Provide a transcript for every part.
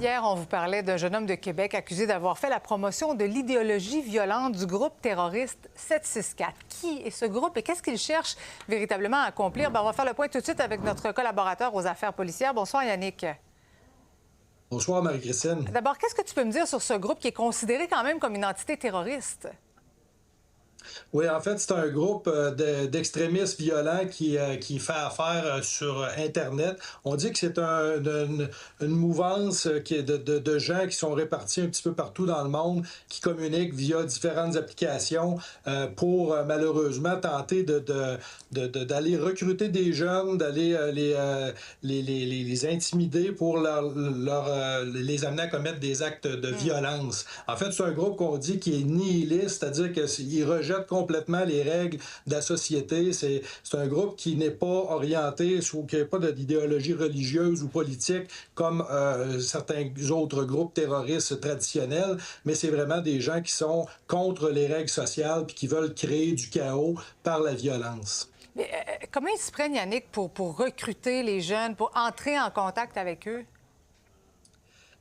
Hier, on vous parlait d'un jeune homme de Québec accusé d'avoir fait la promotion de l'idéologie violente du groupe terroriste 764. Qui est ce groupe et qu'est-ce qu'il cherche véritablement à accomplir? On va faire le point tout de suite avec notre collaborateur aux affaires policières. Bonsoir, Yannick. Bonsoir, Marie-Christine. D'abord, qu'est-ce que tu peux me dire sur ce groupe qui est considéré quand même comme une entité terroriste? Oui, en fait, c'est un groupe d'extrémistes violents qui fait affaire sur Internet. On dit que c'est une mouvance de gens qui sont répartis un petit peu partout dans le monde, qui communiquent via différentes applications pour malheureusement tenter d'aller recruter des jeunes, d'aller les intimider pour les amener à commettre des actes de violence. En fait, c'est un groupe qu'on dit qui est nihiliste, c'est-à-dire qu'il rejette complètement les règles de la société. C'est un groupe qui n'est pas orienté, qui n'a pas d'idéologie religieuse ou politique comme certains autres groupes terroristes traditionnels, mais c'est vraiment des gens qui sont contre les règles sociales puis qui veulent créer du chaos par la violence. Mais, comment ils se prennent, Yannick, pour recruter les jeunes, pour entrer en contact avec eux?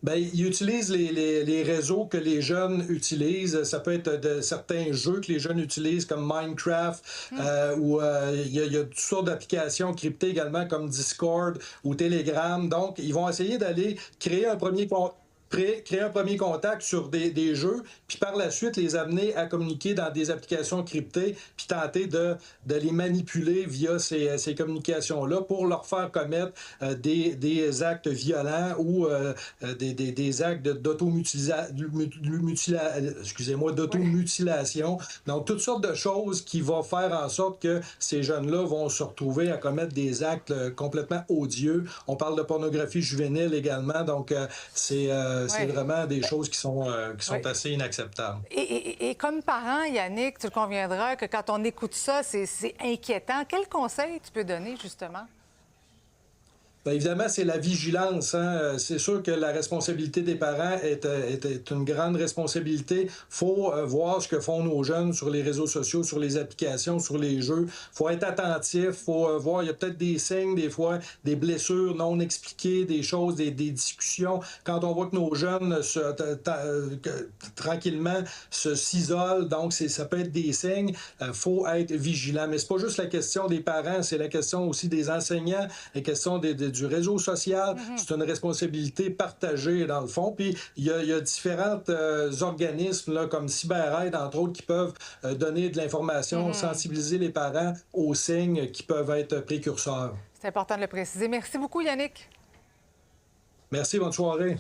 Bien, ils utilisent les réseaux que les jeunes utilisent. Ça peut être certains jeux que les jeunes utilisent, comme Minecraft, ou il y a toutes sortes d'applications cryptées également, comme Discord ou Telegram. Donc, ils vont essayer d'aller créer un premier contact sur des jeux, puis par la suite les amener à communiquer dans des applications cryptées, puis tenter de les manipuler via ces communications-là pour leur faire commettre des actes violents ou des actes d'automutilation. Donc, toutes sortes de choses qui vont faire en sorte que ces jeunes-là vont se retrouver à commettre des actes complètement odieux. On parle de pornographie juvénile également, donc c'est vraiment des choses qui sont assez inacceptables. Et comme parent, Yannick, tu le conviendras que quand on écoute ça, c'est inquiétant. Quel conseil tu peux donner, justement? Bien, évidemment, c'est la vigilance. Hein? C'est sûr que la responsabilité des parents est une grande responsabilité. Il faut voir ce que font nos jeunes sur les réseaux sociaux, sur les applications, sur les jeux. Il faut être attentif. Il faut voir, il y a peut-être des signes, des fois, des blessures non expliquées, des choses, des discussions. Quand on voit que nos jeunes tranquillement s'isolent, donc ça peut être des signes. Il faut être vigilant. Mais c'est pas juste la question des parents, c'est la question aussi des enseignants, la question du réseau social. C'est une responsabilité partagée, dans le fond. Puis, il y a différents organismes, là, comme CyberAide, entre autres, qui peuvent donner de l'information, sensibiliser les parents aux signes qui peuvent être précurseurs. C'est important de le préciser. Merci beaucoup, Yannick. Merci, bonne soirée.